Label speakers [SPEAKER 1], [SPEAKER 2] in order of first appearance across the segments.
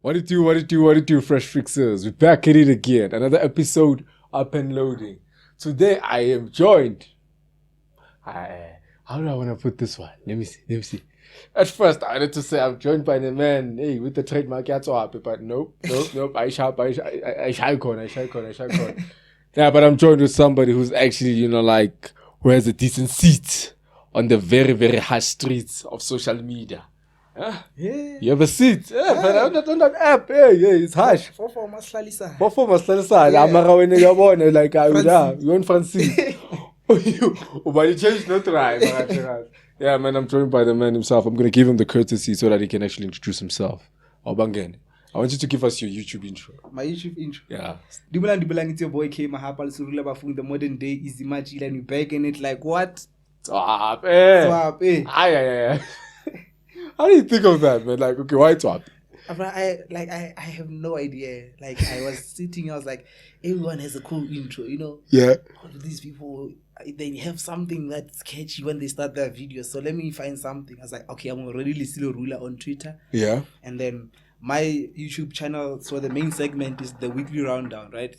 [SPEAKER 1] What it do, Fresh Fixers? We're back at it again. Another episode up and loading. Today I am joined. How do I want to put this one? Let me see. At first I wanted to say I'm joined by the man, hey, with the trademark Yatsoape, but nope. I shall con. Yeah, but I'm joined with somebody who's actually, who has a decent seat on the very, very harsh streets of social media. Yeah. You have a seat. Yeah, but on that app. Yeah, it's harsh.
[SPEAKER 2] For Maslalisana.
[SPEAKER 1] I'm like, you're in Francine. But he changed not right. Yeah, man, I'm joined by the man himself. I'm going to give him the courtesy so that he can actually introduce himself. Obangen, I want you to give us your YouTube intro.
[SPEAKER 2] My YouTube intro?
[SPEAKER 1] Yeah.
[SPEAKER 2] Dubulang, it's your boy K. Mahapa, the modern day is imagine and we back in it like what?
[SPEAKER 1] Swap, eh. How do you think of that, man? Like, okay, why swap?
[SPEAKER 2] I have no idea. Like, I was sitting, I was like, everyone has a cool intro,
[SPEAKER 1] Yeah.
[SPEAKER 2] All of these people, they have something that's catchy when they start their videos. So let me find something. I was like, okay, I'm already listing a ruler on Twitter.
[SPEAKER 1] Yeah.
[SPEAKER 2] And then my YouTube channel, so the main segment is the weekly rundown, right?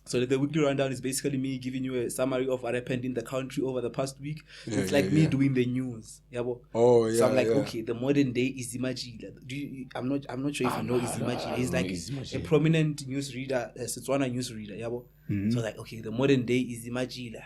[SPEAKER 2] So the weekly rundown is basically me giving you a summary of what happened in the country over the past week.
[SPEAKER 1] Yeah,
[SPEAKER 2] it's like me doing the news. Yeah,
[SPEAKER 1] oh yeah.
[SPEAKER 2] So I'm like, okay, the modern day is Imagila. I'm not sure if you know Imagila. He's like a prominent news reader, a Setswana news reader. Yeah,
[SPEAKER 1] mm-hmm.
[SPEAKER 2] So like, okay, the modern day is Imagila.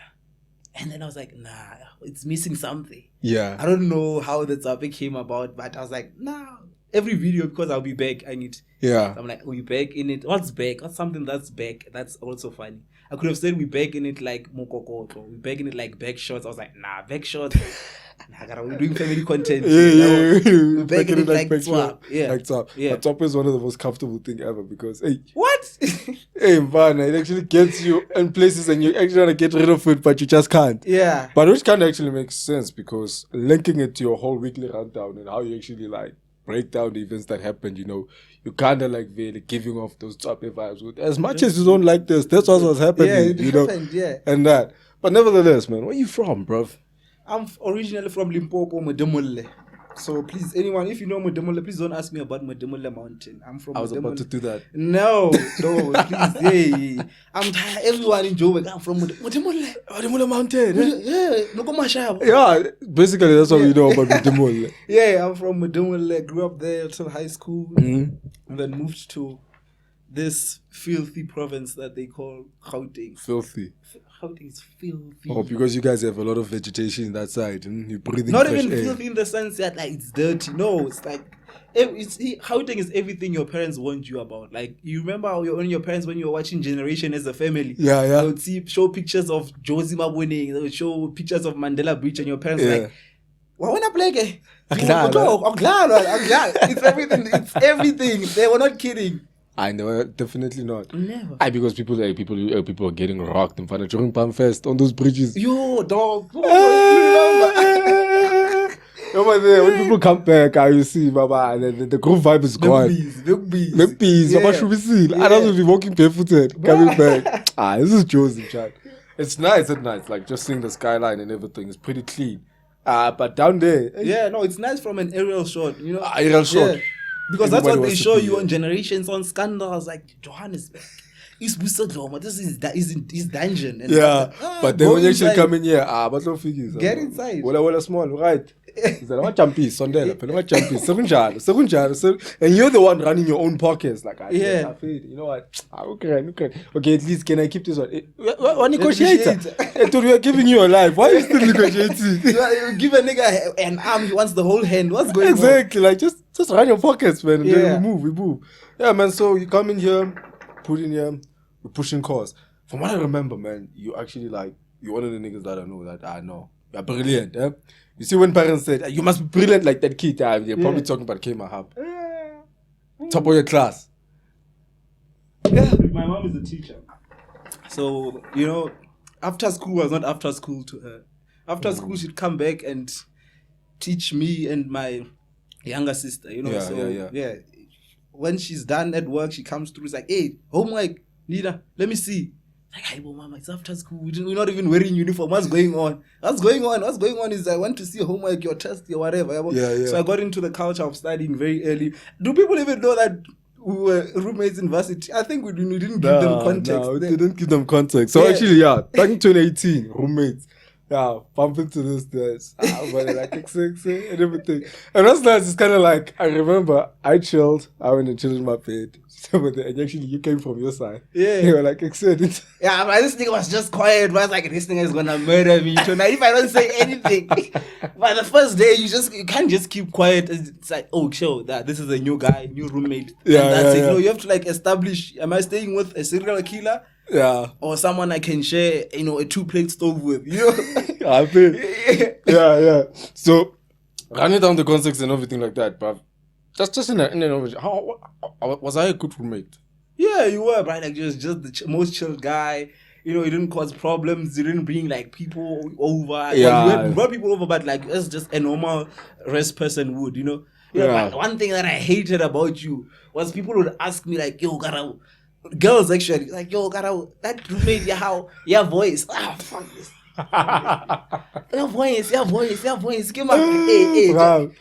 [SPEAKER 2] And then I was like, nah, it's missing something.
[SPEAKER 1] Yeah.
[SPEAKER 2] I don't know how the topic came about, but I was like, nah. Every video, because I'll be back, I need.
[SPEAKER 1] Yeah.
[SPEAKER 2] So I'm like, we back in it. What's back? What's something that's back? That's also funny. I could have said we back in it like Mokokoto. We back in it like back shots. I was like, nah, back shot. We're doing family content.
[SPEAKER 1] Yeah.
[SPEAKER 2] We back in it like swap. Yeah.
[SPEAKER 1] Like swap.
[SPEAKER 2] Yeah.
[SPEAKER 1] But swap is one of the most comfortable thing ever because, hey.
[SPEAKER 2] What?
[SPEAKER 1] Hey, man, it actually gets you in places and you actually want to get rid of it, but you just can't.
[SPEAKER 2] Yeah.
[SPEAKER 1] But which kind of actually makes sense because linking it to your whole weekly rundown and how you actually break down the events that happened, you kind of really giving off those top vibes. With, as much as you don't like this, that's what was happening,
[SPEAKER 2] happened, yeah.
[SPEAKER 1] And that. But nevertheless, man, where you from, bruv?
[SPEAKER 2] I'm originally from Limpopo, Modimolle. So please, anyone, if you know Modimolle, please don't ask me about Modimolle Mountain. I'm from
[SPEAKER 1] I was
[SPEAKER 2] Modimolle.
[SPEAKER 1] about to do that.
[SPEAKER 2] No, please, hey. I'm tired. Everyone in Joburg, I'm from Modimolle.
[SPEAKER 1] Modimolle Mountain.
[SPEAKER 2] Yeah,
[SPEAKER 1] basically that's what we know about Modimolle.
[SPEAKER 2] Yeah, I'm from Modimolle. Grew up there till high school.
[SPEAKER 1] Mm-hmm.
[SPEAKER 2] And then moved to this filthy province that they call Gauteng.
[SPEAKER 1] Filthy.
[SPEAKER 2] Gauteng is filthy.
[SPEAKER 1] Oh, because you guys have a lot of vegetation in that side. You're breathing
[SPEAKER 2] not
[SPEAKER 1] fresh
[SPEAKER 2] even
[SPEAKER 1] air.
[SPEAKER 2] filthy in the sense that it's dirty. No, it's like Gauteng is everything your parents warned you about. Like, you remember your parents when you were watching Generation as a family?
[SPEAKER 1] Yeah.
[SPEAKER 2] They would show pictures of Josie Mabone. They would show pictures of Mandela Bridge, and your parents were like, "Why not play? It's everything. It's everything." They were not kidding.
[SPEAKER 1] I know, definitely not.
[SPEAKER 2] Never.
[SPEAKER 1] Because people are getting rocked in front of during Palm Fest on those bridges.
[SPEAKER 2] Yo, dog.
[SPEAKER 1] When people come back, you see, Baba, the group vibe is gone. Big bees. Baba should be seen. I don't be walking barefooted, coming back. This is Josie, chat. It's nice at night, like just seeing the skyline and everything. It's pretty clean. But down there,
[SPEAKER 2] it's nice from an aerial shot,
[SPEAKER 1] Aerial shot.
[SPEAKER 2] Yeah. Because that's what they show you on Generations, on Scandals, like Johannesburg. This is dungeon. And
[SPEAKER 1] but then when you actually come in here, but no figures.
[SPEAKER 2] Get inside.
[SPEAKER 1] Well, small, right? Is that what champions? Sondela, what champions? And you're the one running your own pockets, like you know what? Okay, at least can I keep this one? What negotiator? Dude, we are giving you a life. Why are you still negotiating?
[SPEAKER 2] You give a nigga an arm, he wants the whole hand. What's going on?
[SPEAKER 1] Exactly, like just run your pockets, man. And then we move. Yeah, man. So you come in here, put in here. We're pushing cars. From what I remember, man, you actually you're one of the niggas that I know that I know. You're brilliant, eh? You see when parents said, you must be brilliant like that kid, they're probably talking about Mahapa. Top of your class.
[SPEAKER 2] Yeah, my mom is a teacher. So, after school was not after school to her. After school, she'd come back and teach me and my younger sister, Yeah. When she's done at work, she comes through, it's like, hey, homework. Leader, let me see. Like, hey, mama, it's after school. We're not even wearing uniform. What's going on? What's going on is I want to see your homework, your test, your whatever.
[SPEAKER 1] Yeah.
[SPEAKER 2] So I got into the culture of studying very early. Do people even know that we were roommates in varsity. I think we didn't give them context.
[SPEAKER 1] No, we didn't give them context. So actually, back in 2018, roommates. Yeah, bump into this. But like and everything. And that's nice. It's kind of like, I remember I chilled. I went and chilled in my bed. And actually, you came from your side.
[SPEAKER 2] Yeah.
[SPEAKER 1] You were like, excited.
[SPEAKER 2] Yeah, but this nigga was just quiet. But I was like, this nigga is gonna murder me tonight if I don't say anything. But the first day, you can't just keep quiet. It's like, oh, sure, that this is a new guy, new roommate.
[SPEAKER 1] Yeah,
[SPEAKER 2] and that's it.
[SPEAKER 1] yeah.
[SPEAKER 2] You know, you have to like establish, am I staying with a serial killer?
[SPEAKER 1] Yeah.
[SPEAKER 2] Or someone I can share, a 2-plate stove with, you know?
[SPEAKER 1] I think. Yeah. So, running down the context and everything like that, but that's just in an overview. How was I a good roommate?
[SPEAKER 2] Yeah, you were, right? Like, just the most chill guy. You know, you didn't cause problems. You didn't bring, like, people over.
[SPEAKER 1] Yeah.
[SPEAKER 2] Well, you brought people over, but, like, as just a normal rest person would, you know? But one thing that I hated about you was people would ask me, like, yo, Garau. Girls, actually, like, yo, Garau, that roommate, your voice. Ah, fuck this. Your voice. Come on. Hey.
[SPEAKER 1] Wow.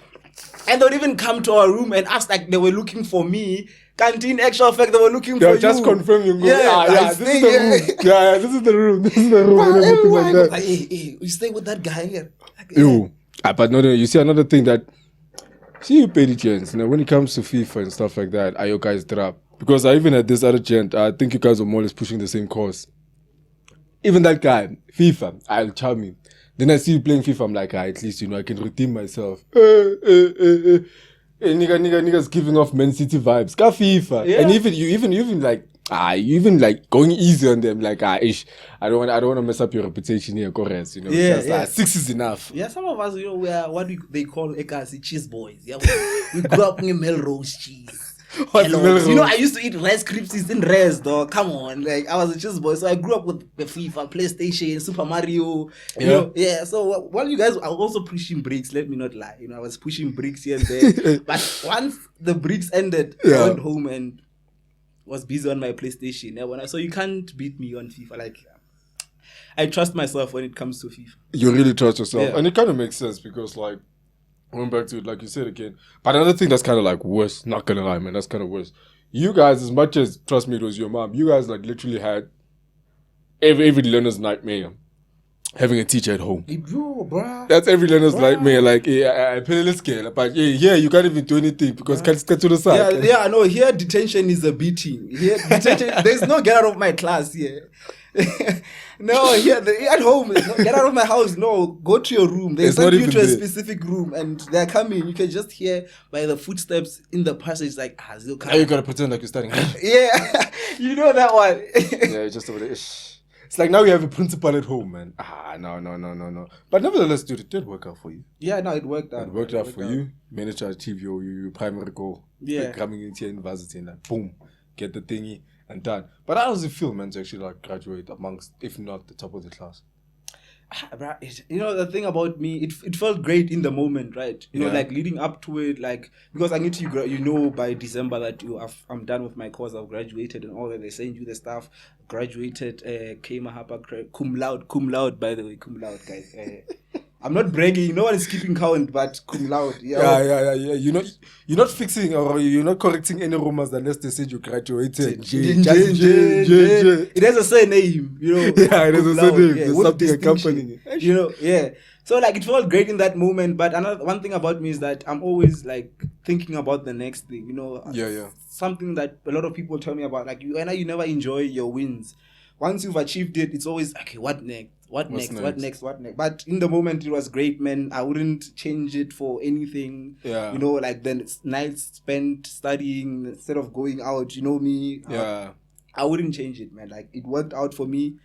[SPEAKER 2] And they would even come to our room and ask, like, they were looking for me. Canteen, actual fact, they were looking for you.
[SPEAKER 1] Just confirm you.
[SPEAKER 2] Yeah,
[SPEAKER 1] this is the room. Yeah, this is the room. This is the room.
[SPEAKER 2] Well,
[SPEAKER 1] and everything like that.
[SPEAKER 2] Like, hey, you stay with that guy here. Like,
[SPEAKER 1] Ew. But no, you see another thing that, see you pay the chance, when it comes to FIFA and stuff like that, are you guys drop? Because I even had this other gent, I think you guys were more or less pushing the same course. Even that guy, FIFA, I'll charm him. Then I see you playing FIFA, I'm like, at least, I can redeem myself. Niggas giving off Man City vibes. Got FIFA.
[SPEAKER 2] Yeah.
[SPEAKER 1] And even like going easy on them, like, ish. I don't want to mess up your reputation here, Corres,
[SPEAKER 2] Yeah.
[SPEAKER 1] 6 is enough.
[SPEAKER 2] Yeah, some of us, we are what they call Ekasi cheese boys. Yeah, we grew up in Melrose cheese.
[SPEAKER 1] What's Melrose?
[SPEAKER 2] I used to eat Rice Krispies in Res, dog. Come on, like I was a cheese boy, so I grew up with the FIFA, PlayStation, Super Mario. So while you guys are also pushing bricks, let me not lie. I was pushing bricks here and there. But once the bricks ended, I went home and was busy on my PlayStation. So you can't beat me on FIFA. Like, I trust myself when it comes to FIFA.
[SPEAKER 1] You really trust yourself,
[SPEAKER 2] Yeah.
[SPEAKER 1] and it kind of makes sense because, like, going back to it, like you said again. But another thing that's kind of like worse, not gonna lie, man, that's kind of worse. You guys, as much as, trust me, it was your mom, you guys like literally had every learner's nightmare having a teacher at home.
[SPEAKER 2] Bro, bruh.
[SPEAKER 1] That's every learner's nightmare. Like, I pay the scale, but you can't even do anything because can't get to the side.
[SPEAKER 2] Yeah, no, here detention is a beating. Here detention, there's no get out of my class here. No, here at home, get out of my house. No, go to your room. They send you to a specific room, and they're coming. You can just hear by the footsteps in the passage, like,
[SPEAKER 1] Now you gotta pretend like you're studying.
[SPEAKER 2] Yeah, you know that one.
[SPEAKER 1] Yeah, just over there. It's like now we have a principal at home, man. No. But nevertheless, dude, it did work out for you.
[SPEAKER 2] Yeah, no, it worked out.
[SPEAKER 1] It worked out for you. Managed to achieve your primary goal.
[SPEAKER 2] Yeah.
[SPEAKER 1] Like coming into university and like, boom, get the thingy and done. But how does it feel, man, to actually like graduate amongst, if not the top of the class?
[SPEAKER 2] The thing about me, it felt great in the moment, right? Like leading up to it, like, because I need to, by December that I'm done with my course, I've graduated and all that. They send you the stuff. Graduated, Mahapa, cum laude, by the way, cum laude, guys. I'm not bragging. No one is keeping count, but cum laude.
[SPEAKER 1] Yeah. You're not fixing or you're not correcting any rumors unless they said you graduated.
[SPEAKER 2] It has a surname,
[SPEAKER 1] Yeah, it has a surname.
[SPEAKER 2] Yeah,
[SPEAKER 1] There's something accompanying it.
[SPEAKER 2] Yeah. So like it felt great in that moment, but one thing about me is that I'm always like thinking about the next thing.
[SPEAKER 1] Yeah.
[SPEAKER 2] Something that a lot of people tell me about, like you never enjoy your wins. Once you've achieved it, it's always okay. What next? What next? But in the moment, it was great, man. I wouldn't change it for anything.
[SPEAKER 1] Yeah.
[SPEAKER 2] Like the nights spent studying instead of going out. You know me.
[SPEAKER 1] Yeah.
[SPEAKER 2] I wouldn't change it, man. Like it worked out for me,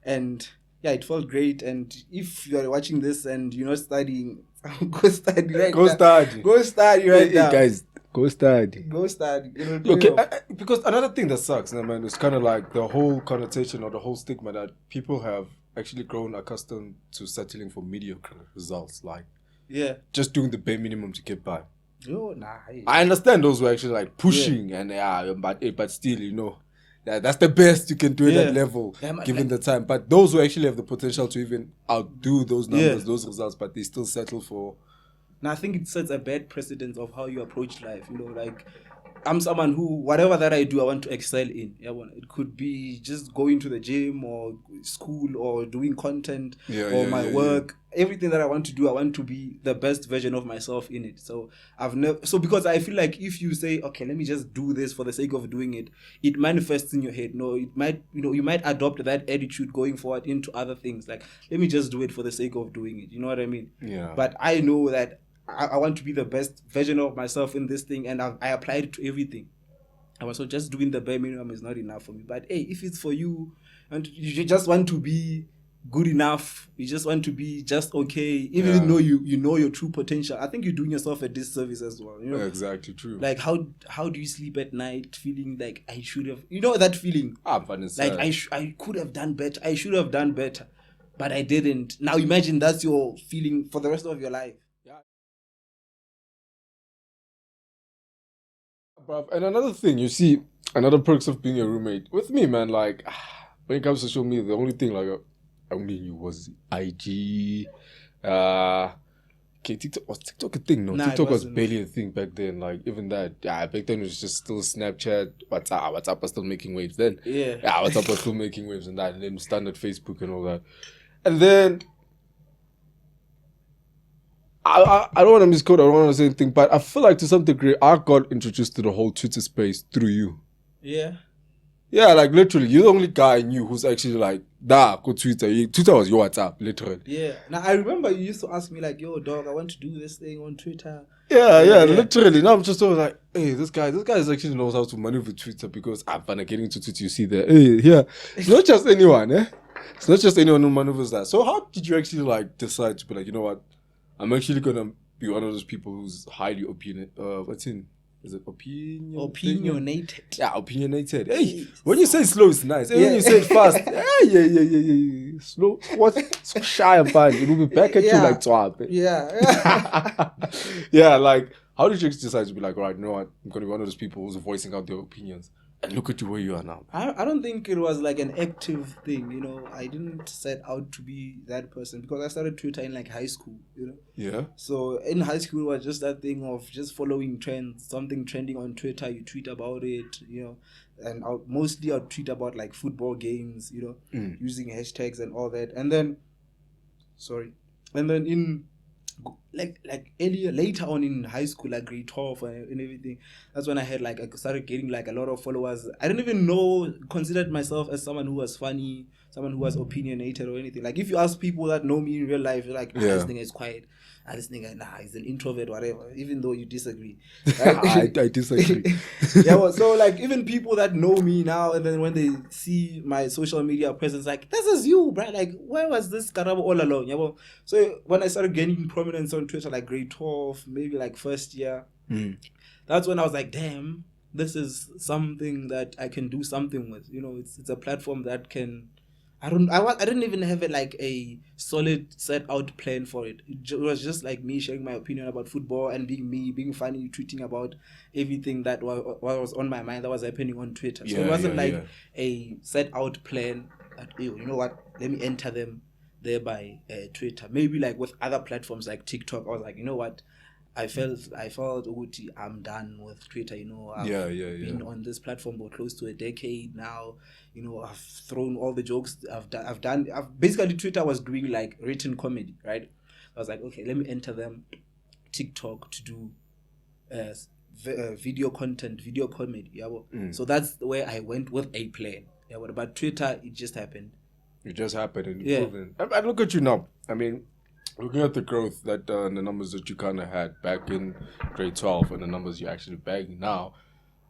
[SPEAKER 2] and yeah, it felt great. And if you are watching this and you're not studying, go study right now. Go study right now,
[SPEAKER 1] guys. Go study.
[SPEAKER 2] Okay,
[SPEAKER 1] because another thing that sucks, man, is kind of like the whole connotation or the whole stigma that people have actually grown accustomed to settling for mediocre results, like just doing the bare minimum to get by. I understand those who are actually like pushing but still, that's the best you can do at that level given the time. But those who actually have the potential to even outdo those numbers, those results, but they still settle for.
[SPEAKER 2] Now I think it sets a bad precedent of how you approach life. Like I'm someone who, whatever that I do, I want to excel in. Yeah, it could be just going to the gym or school or doing content or my work. Everything that I want to do, I want to be the best version of myself in it. So because I feel like if you say, okay, let me just do this for the sake of doing it, it manifests in your head. No, it might, you might adopt that attitude going forward into other things. Like, let me just do it for the sake of doing it. You know what I mean?
[SPEAKER 1] Yeah.
[SPEAKER 2] But I know that I want to be the best version of myself in this thing, and I applied it to everything. And so just doing the bare minimum is not enough for me. But hey, if it's for you, and you just want to be good enough, you just want to be just okay, even though you know your true potential, I think you're doing yourself a disservice as well. You know?
[SPEAKER 1] Exactly, true.
[SPEAKER 2] Like how do you sleep at night feeling like I should have, you know, that feeling? Like I could have done better. I should have done better, but I didn't. Now imagine that's your feeling for the rest of your life.
[SPEAKER 1] And another thing, you see, another perks of being a roommate with me, man. Like when it comes to social media, the only thing like I only knew was IG. Okay, TikTok was TikTok a thing? No, TikTok was barely a thing back then. Like even that, back then it was just still Snapchat. WhatsApp was still making waves then.
[SPEAKER 2] Yeah,
[SPEAKER 1] WhatsApp was still making waves and that, and then standard Facebook and all that, and then. I don't want to misquote, I don't want to say anything, but I feel like to some degree I got introduced to the whole Twitter space through you.
[SPEAKER 2] Yeah.
[SPEAKER 1] Yeah, like literally, you're the only guy I knew who's actually like, go Twitter. Twitter was your WhatsApp, literally.
[SPEAKER 2] Yeah. Now I remember you used to ask me like, yo, dog, I want to do this thing on Twitter.
[SPEAKER 1] Yeah, literally. Now I'm just always like, hey, this guy actually knows how to maneuver Twitter because I'm finally getting to Twitter. You see that? Hey, yeah. It's not just anyone, It's not just anyone who maneuvers that. So how did you actually like decide to be like, you know what? I'm actually gonna be one of those people who's highly opinionated. Yeah, opinionated. Hey, when you say slow, it's nice. Hey, when you say it fast, yeah. Slow. What? So shy about it. It will be back at you like twat.
[SPEAKER 2] Yeah.
[SPEAKER 1] Yeah, like how did you decide to be like, all right, you know what? I'm gonna be one of those people who's voicing out their opinions. And look at you where you are now.
[SPEAKER 2] I don't think it was like an active thing, you know. I didn't set out to be that person because I started Twitter in like high school, you know.
[SPEAKER 1] Yeah.
[SPEAKER 2] So in high school it was just that thing of just following trends, something trending on Twitter, you tweet about it, you know. And I'll tweet about like football games, you know, using hashtags and all that. And then in like later on in high school, like grade 12 and everything, that's when I started getting like a lot of followers. I didn't even considered myself as someone who was funny, someone who was opinionated or anything. Like if you ask people that know me in real life, you're like, this nigga is quiet. This nigga, he's an introvert, whatever, even though you disagree. Right?
[SPEAKER 1] I disagree.
[SPEAKER 2] So like even people that know me now, and then when they see my social media presence, like, this is you, bro. Like, where was this Karabo all along? Yeah, so when I started gaining prominence on Twitter, like grade 12, maybe like first year, that's when I was like, damn, this is something that I can do something with. You know, it's a platform that can. I didn't even have a solid set out plan for it. It was just like me sharing my opinion about football and being funny, tweeting about everything that was on my mind that was happening on Twitter. So it wasn't a set out plan that, you know what, let me enter them there by Twitter. Maybe like with other platforms like TikTok, I was like, you know what, I felt I'm done with Twitter. You know, I've been on this platform for close to a decade now. You know, I've thrown all the jokes I've done. Basically, Twitter was doing like written comedy, right? I was like, okay, let me enter them TikTok to do video content, video comedy. Yeah, so that's where I went with a plan. Yeah, but Twitter, it just happened.
[SPEAKER 1] It just happened, and and look at you now. I mean, looking at the growth that the numbers that you kind of had back in grade 12 and the numbers you're actually bagging now,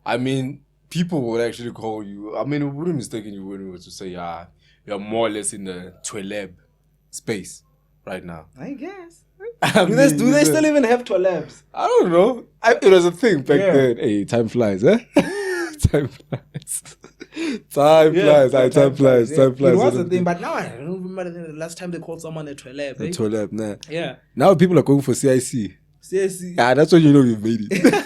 [SPEAKER 1] I mean, people would actually call you. I mean, it wouldn't mistaken you when we were to say, you're more or less in the Twelab space right now.
[SPEAKER 2] I guess. Do they still even have Twelabs?
[SPEAKER 1] I don't know. It was a thing back then. Hey, time flies, eh? Time flies. Time flies.
[SPEAKER 2] It was a thing, but now I don't remember the last time they called someone a Twelab.
[SPEAKER 1] A Twelab, nah.
[SPEAKER 2] Yeah.
[SPEAKER 1] Now people are going for CIC.
[SPEAKER 2] CIC.
[SPEAKER 1] Yeah, that's when you know you've made it.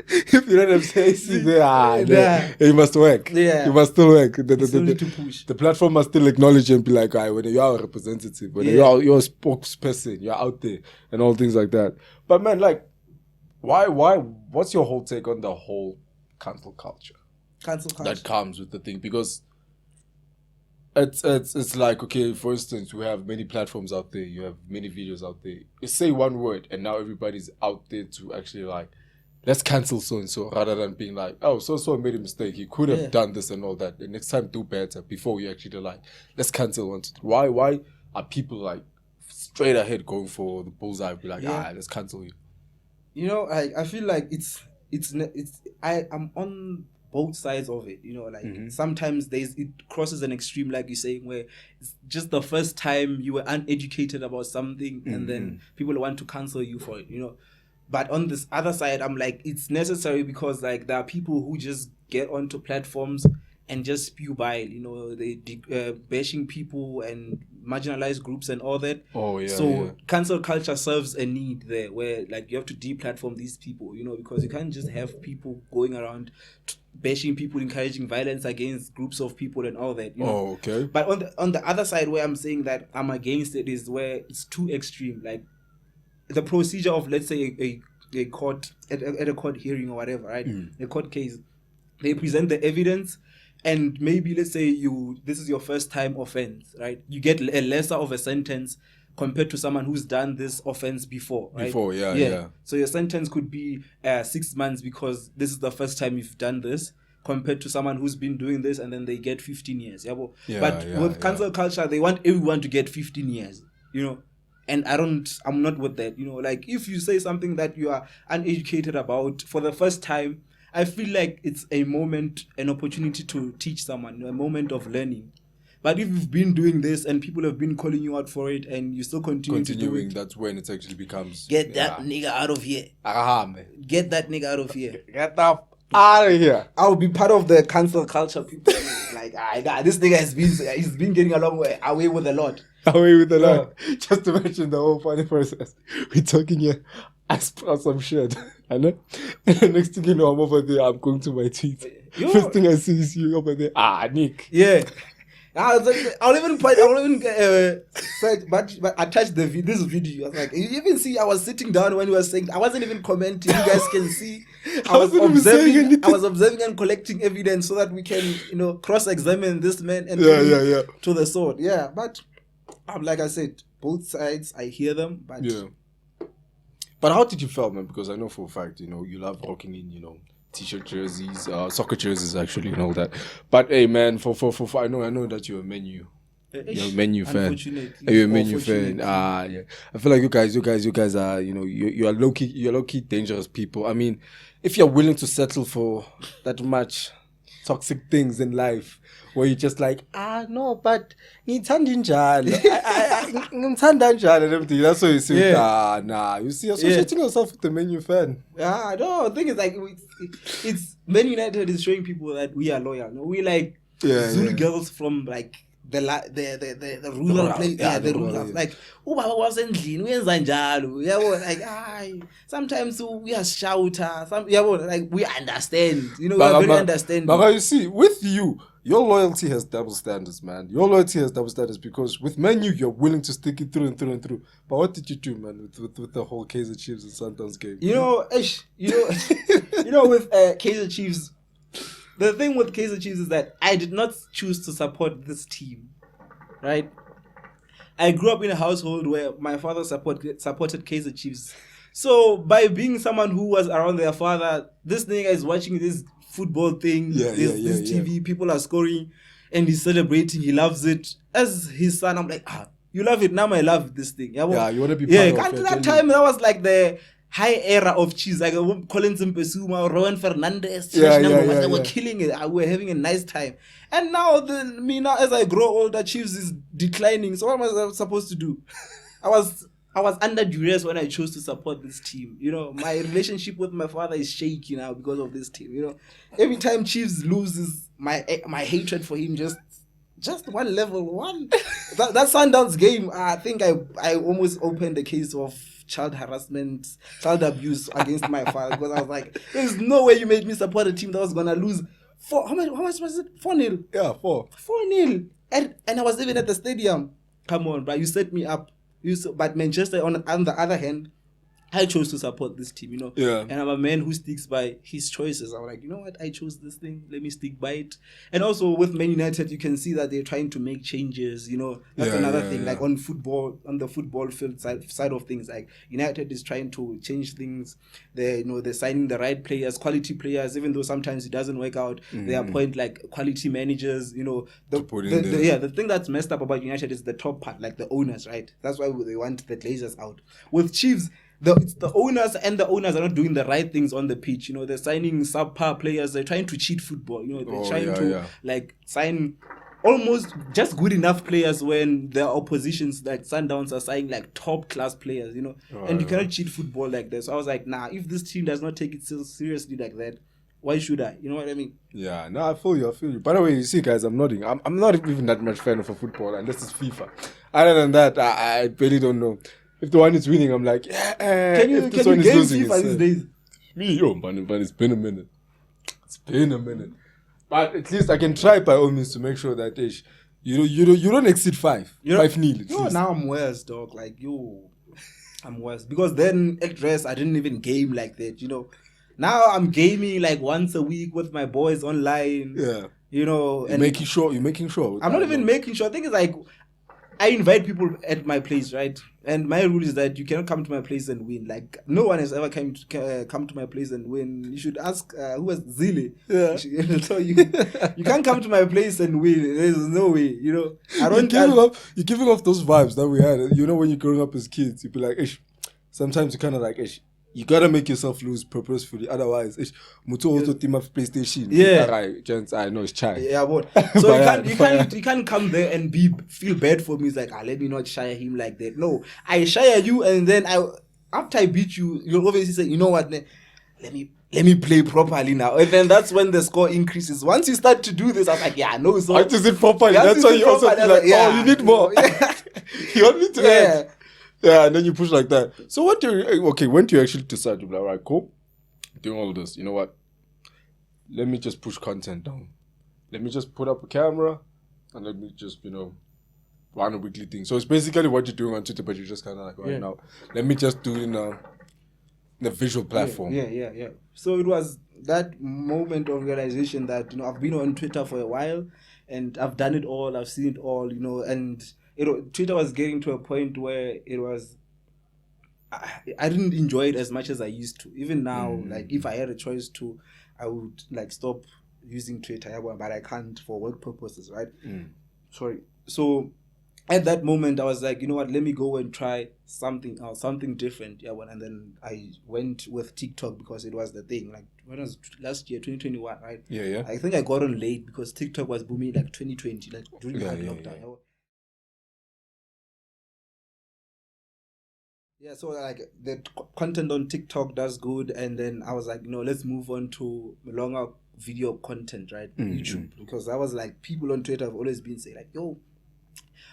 [SPEAKER 1] If you don't have CIC there, you must work.
[SPEAKER 2] Yeah.
[SPEAKER 1] You must still work.
[SPEAKER 2] Still need to push.
[SPEAKER 1] The platform must still acknowledge you and be like, when you are a representative, when you're a spokesperson, you're out there and all things like that. But man, like, Why? What's your whole take on the whole cancel culture that comes with the thing? Because it's like, okay, for instance, we have many platforms out there. You have many videos out there. You say one word, and now everybody's out there to actually like, let's cancel so and so, rather than being like, oh, so made a mistake. He could have done this and all that. The next time, do better. Before you actually like, let's cancel one. Why are people like straight ahead going for the bullseye? Be like, let's cancel you.
[SPEAKER 2] You know, I feel like I'm on both sides of it. You know, like sometimes it crosses an extreme, like you're saying, where it's just the first time you were uneducated about something, and then people want to cancel you for it. You know. But on this other side, I'm like, it's necessary because like there are people who just get onto platforms and just spew bile, you know, they bashing people and marginalized groups and all that.
[SPEAKER 1] Oh yeah.
[SPEAKER 2] So cancel culture serves a need there, where like you have to deplatform these people, you know, because you can't just have people going around bashing people, encouraging violence against groups of people and all that. You know?
[SPEAKER 1] Oh, okay.
[SPEAKER 2] But on the other side, where I'm saying that I'm against it is where it's too extreme, like. The procedure of, let's say, a court at a court hearing or whatever, right? A court case, they present the evidence, and maybe let's say this is your first time offense, right? You get a lesser of a sentence compared to someone who's done this offense before, right? Yeah. So your sentence could be 6 months because this is the first time you've done this, compared to someone who's been doing this and then they get 15 years. But with cancel culture, they want everyone to get 15 years, you know. And I'm not with that, you know, like if you say something that you are uneducated about for the first time, I feel like it's an opportunity to teach someone, a moment of learning. But if you've been doing this and people have been calling you out for it and you still continuing to do it,
[SPEAKER 1] that's when it actually becomes...
[SPEAKER 2] Get that nigga out of here. Get that nigga out of here.
[SPEAKER 1] Get the out of here.
[SPEAKER 2] I'll be part of the cancel culture people. Like, this nigga he's been getting away with a lot.
[SPEAKER 1] Away with a lot. Just to mention the whole funny process. We're talking here. I sprout some shit. I know. And the next thing you know, I'm over there. I'm going to my tweets. First thing I see is you over there. Nick.
[SPEAKER 2] Yeah. I'll even search, but attach this video. I was like, you even see, I was sitting down when you were saying, I wasn't even commenting. You guys can see, I was observing and collecting evidence so that we can, you know, cross-examine this man and to the sword. Yeah, but like I said, both sides, I hear them, but
[SPEAKER 1] But how did you feel, man? Because I know for a fact, you know, you love rocking in, you know, t-shirt jerseys, soccer jerseys actually, and all that. But hey, man, for I know that you're a Menu. You're a Menu fan. You're a Menu fan. Yeah. I feel like you guys are, you know, you're low key dangerous people. I mean, if you're willing to settle for that much toxic things in life, where you're just like, no, but ngithanda njalo and everything. That's what you say. Nah. You see, associating yourself with the Menu fan.
[SPEAKER 2] No, the thing is, like, it's Man United is showing people that we are loyal. No, we like Zulu girls from like the rural place. The rural. Like, ubaba wasendlini uyenza njalo. Yabo, like, sometimes we are shouter. Like, we understand. You know, we are very understanding.
[SPEAKER 1] But you see, with you, your loyalty has double standards, man. Your loyalty has double standards because with Menu, you're willing to stick it through and through and through. But what did you do, man, with the whole Kaizer Chiefs and Sundowns game?
[SPEAKER 2] You know, with Kaizer Chiefs, the thing with Kaizer Chiefs is that I did not choose to support this team, right? I grew up in a household where my father supported Kaizer Chiefs. So by being someone who was around their father, this nigga is watching this football thing, this TV, people are scoring, and he's celebrating, he loves it. As his son, I'm like, you love it, now I love this thing.
[SPEAKER 1] You want to be part of it.
[SPEAKER 2] Until that time, that was like the high era of cheese, like Collins Mpesuma, Rowan Fernandez, they were killing it, we were having a nice time. And now, as I grow older, Chiefs is declining, so what am I supposed to do? I was under duress when I chose to support this team. You know, my relationship with my father is shaky now because of this team. You know, every time Chiefs loses, my hatred for him just one level. That Sundowns game, I think I almost opened the case of child harassment, child abuse against my father because I was like, there's no way you made me support a team that was gonna lose. How much was it? 4-0.
[SPEAKER 1] Yeah,
[SPEAKER 2] 4-0. And I was even at the stadium. Come on, bro, you set me up. But Manchester, on the other hand, I chose to support this team, you know.
[SPEAKER 1] Yeah.
[SPEAKER 2] And I'm a man who sticks by his choices. I'm like, you know what? I chose this thing. Let me stick by it. And also with Man United, you can see that they're trying to make changes, you know. That's another thing. Like on the football field side of things, like United is trying to change things. They're signing the right players, quality players, even though sometimes it doesn't work out. They appoint like quality managers, you know. The thing that's messed up about United is the top part, like the owners, right? That's why they want the Glazers out. With Chiefs, it's the owners, and the owners are not doing the right things on the pitch. You know, they're signing subpar players. They're trying to cheat football. You know, they're trying to like sign almost just good enough players when their oppositions, like Sundowns, are signing like top class players. You know, and you cannot cheat football like that. So I was like, nah, if this team does not take it so seriously like that, why should I? You know what I mean?
[SPEAKER 1] Yeah, no, I feel you. By the way, you see, guys, I'm nodding. I'm not even that much fan of football, and this is FIFA. Other than that, I really don't know. If the one is winning, I'm like, yeah.
[SPEAKER 2] Can you game FIFA these days?
[SPEAKER 1] Man, it's been a minute. But at least I can try by all means to make sure that you don't exceed 5-0.
[SPEAKER 2] No, now I'm worse, dog. Like I'm worse because then at rest I didn't even game like that. You know, now I'm gaming like once a week with my boys online.
[SPEAKER 1] Yeah.
[SPEAKER 2] You know,
[SPEAKER 1] you're making sure. I'm
[SPEAKER 2] not even making sure. I think it's like I invite people at my place, right? And my rule is that you cannot come to my place and win. Like, no one has ever come to my place and win. You should ask, who was Zile?
[SPEAKER 1] Yeah.
[SPEAKER 2] He'll tell you, you can't come to my place and win. There's no way, you know.
[SPEAKER 1] You're giving off those vibes that we had. You know, when you're growing up as kids, you'd be like, ish. Sometimes you kind of like, ish. You gotta make yourself lose purposefully, otherwise, Mutu also team up PlayStation.
[SPEAKER 2] Yeah,
[SPEAKER 1] I know it's chai.
[SPEAKER 2] Yeah, but so you can't come there and feel bad for me. It's like, let me not shire him like that. No, I shire you, and then after I beat you, you'll obviously say, you know what? Let me play properly now, and then that's when the score increases. Once you start to do this, I was like, yeah, no, so
[SPEAKER 1] I just did properly. That's why you also feel like, oh, you need more. You want me to add? Yeah, and then you push like that. So when do you actually decide to be like, all right, cool, doing all this, you know what? Let me just push content down. Let me just put up a camera and let me just, run a weekly thing. So it's basically what you're doing on Twitter, but you're just kind of like, now, let me just do it in a visual platform.
[SPEAKER 2] Yeah. So it was that moment of realization that, I've been on Twitter for a while and I've done it all, I've seen it all, and Twitter was getting to a point where it was, I didn't enjoy it as much as I used to. Even now, like if I had a choice to, I would like stop using Twitter, but I can't for work purposes, right? Sorry. So at that moment, I was like, you know what? Let me go and try something else, something different. And then I went with TikTok because it was the thing. Like when was last year, 2021, right?
[SPEAKER 1] Yeah.
[SPEAKER 2] I think I got on late because TikTok was booming like 2020, like during that lockdown. Yeah. Yeah, so like the content on TikTok does good, and then I was like, let's move on to longer video content, right? YouTube, because I was like, people on Twitter have always been saying like, yo,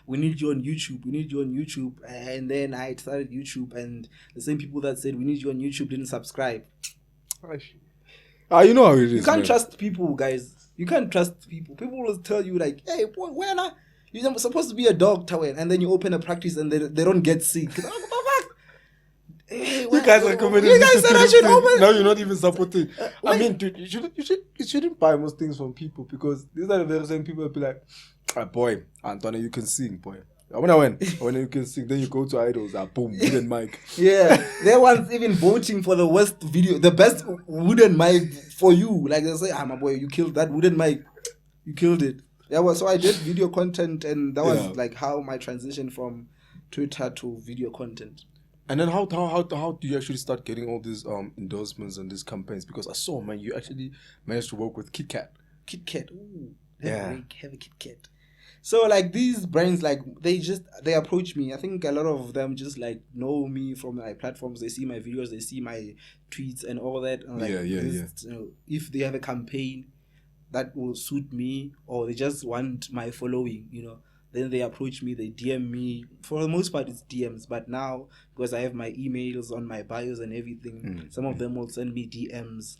[SPEAKER 2] we need you on YouTube, and then I started YouTube, and the same people that said we need you on YouTube didn't subscribe.
[SPEAKER 1] You know how it is.
[SPEAKER 2] You can't trust people, guys. You can't trust people. People will tell you like, hey, boy, when you're supposed to be a doctor, and then you open a practice and they don't get sick. Hey,
[SPEAKER 1] you guys are coming.
[SPEAKER 2] You guys said I should open.
[SPEAKER 1] Now you're not even supporting. I mean, dude, you shouldn't buy most things from people, because these are the very same people that be like, boy, Antonio, you can sing, boy. When you can sing, then you go to idols, boom, wooden mic.
[SPEAKER 2] Yeah, they ones even voting for the best wooden mic for you. Like they say, my boy, you killed that wooden mic. You killed it. Yeah, so I did video content, and that was like how my transition from Twitter to video content.
[SPEAKER 1] And then how do you actually start getting all these endorsements and these campaigns? Because I saw, man, you actually managed to work with KitKat.
[SPEAKER 2] Ooh, have a KitKat. So like these brands, like they approach me. I think a lot of them just like know me from my platforms. They see my videos, they see my tweets and all that. And like, if they have a campaign that will suit me, or they just want my following, then they approach me, they DM me. For the most part, it's DMs. But now, because I have my emails on my bios and everything, some of them will send me DMs.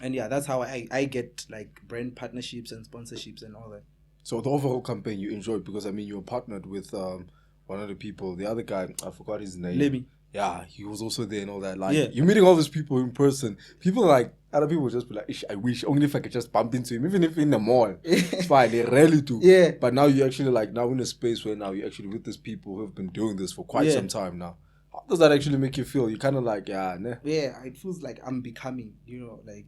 [SPEAKER 2] And yeah, that's how I get like brand partnerships and sponsorships and all that.
[SPEAKER 1] So the overall campaign you enjoyed, because I mean, you were partnered with one of the people, the other guy, I forgot his name. yeah, he was also there and all that. Like,
[SPEAKER 2] Yeah.
[SPEAKER 1] you're meeting all these people in person. People like, other people will just be like, "Ish, I wish only if I could just bump into him, even if in the mall. It's fine, they rarely do.
[SPEAKER 2] Yeah.
[SPEAKER 1] But now you're actually like, now in a space where now you're actually with these people who have been doing this for quite some time now. How does that actually make you feel? You kind of like, yeah, nah.
[SPEAKER 2] Yeah, it feels like I'm becoming, like,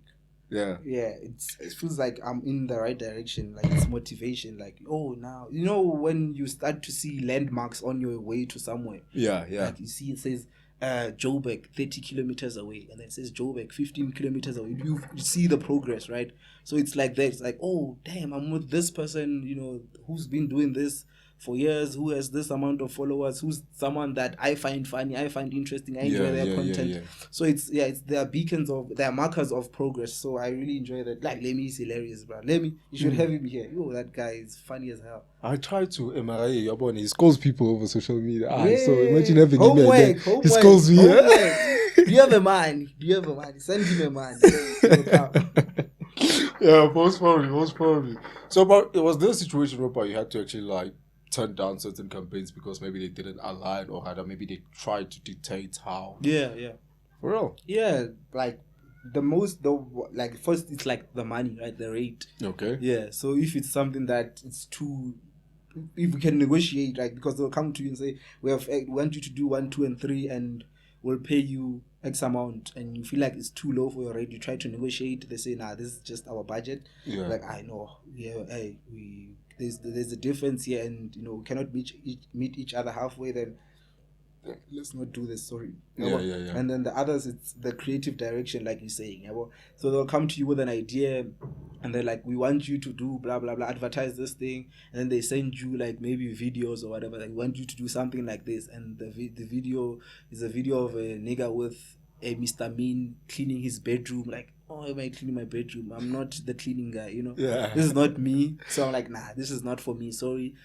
[SPEAKER 1] Yeah.
[SPEAKER 2] yeah, it feels like I'm in the right direction. Like, it's motivation. Like, oh, now, when you start to see landmarks on your way to somewhere.
[SPEAKER 1] Yeah.
[SPEAKER 2] Like, you see, it says Joburg 30 kilometers away, and then it says Joburg 15 kilometers away. You see the progress, right? So it's like that. It's like, oh, damn, I'm with this person, who's been doing this for years, who has this amount of followers, who's someone that I find funny, I find interesting, I enjoy their content. Yeah. So it's there are markers of progress. So I really enjoy that. Like, Lemmy is hilarious, bro. Lemmy, you should have him here. That guy is funny as hell.
[SPEAKER 1] I try to MRA, he scores people over social media.
[SPEAKER 2] Yeah.
[SPEAKER 1] So imagine having
[SPEAKER 2] homework,
[SPEAKER 1] him he scores me.
[SPEAKER 2] Do you have a man? Send him a man.
[SPEAKER 1] Yeah, most probably. So, but it was this situation where you had to actually like turn down certain campaigns because maybe they didn't align, or rather maybe they tried to dictate how.
[SPEAKER 2] Yeah.
[SPEAKER 1] For real.
[SPEAKER 2] Yeah, like first it's like the money, right? The rate.
[SPEAKER 1] Okay.
[SPEAKER 2] Yeah. So if it's something that it's if we can negotiate, like, because they'll come to you and say, we want you to do 1, 2, and 3, and we'll pay you X amount, and you feel like it's too low for your rate, you try to negotiate. They say, nah, this is just our budget.
[SPEAKER 1] Yeah.
[SPEAKER 2] Like, I know. Yeah. Hey, there's a difference here, and we cannot meet each other halfway. Then let's not do this. Sorry.
[SPEAKER 1] Yeah.
[SPEAKER 2] And then the others, it's the creative direction, like you're saying. So they'll come to you with an idea, and they're like, we want you to do blah blah blah, advertise this thing, and then they send you like maybe videos or whatever. Like, we want you to do something like this, and the video is a video of a nigga with a Mr. Mean cleaning his bedroom. Like, oh, am I cleaning my bedroom? I'm not the cleaning guy,
[SPEAKER 1] Yeah.
[SPEAKER 2] This is not me. So I'm like, nah, this is not for me. Sorry.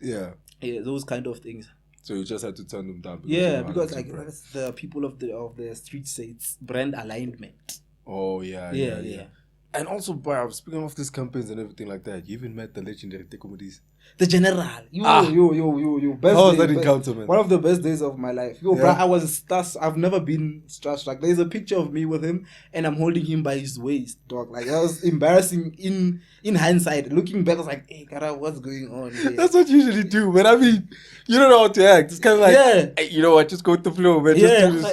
[SPEAKER 1] Yeah.
[SPEAKER 2] Yeah, those kind of things.
[SPEAKER 1] So you just had to turn them down.
[SPEAKER 2] Because like the people of the street say it's brand alignment.
[SPEAKER 1] Oh yeah. And also, bro, speaking of these campaigns and everything like that, you even met the legendary Tekomodis.
[SPEAKER 2] The general. Yo. Best
[SPEAKER 1] How was that encounter, man?
[SPEAKER 2] One of the best days of my life. Bro, I was starstruck. I've never been starstruck. There's a picture of me with him, and I'm holding him by his waist, dog. Like, that was embarrassing in hindsight. Looking back, I was like, hey, Kara, what's going on here?
[SPEAKER 1] That's what you usually do, but I mean, you don't know how to act. It's kind of like, hey, you know what, just go with the flow, man.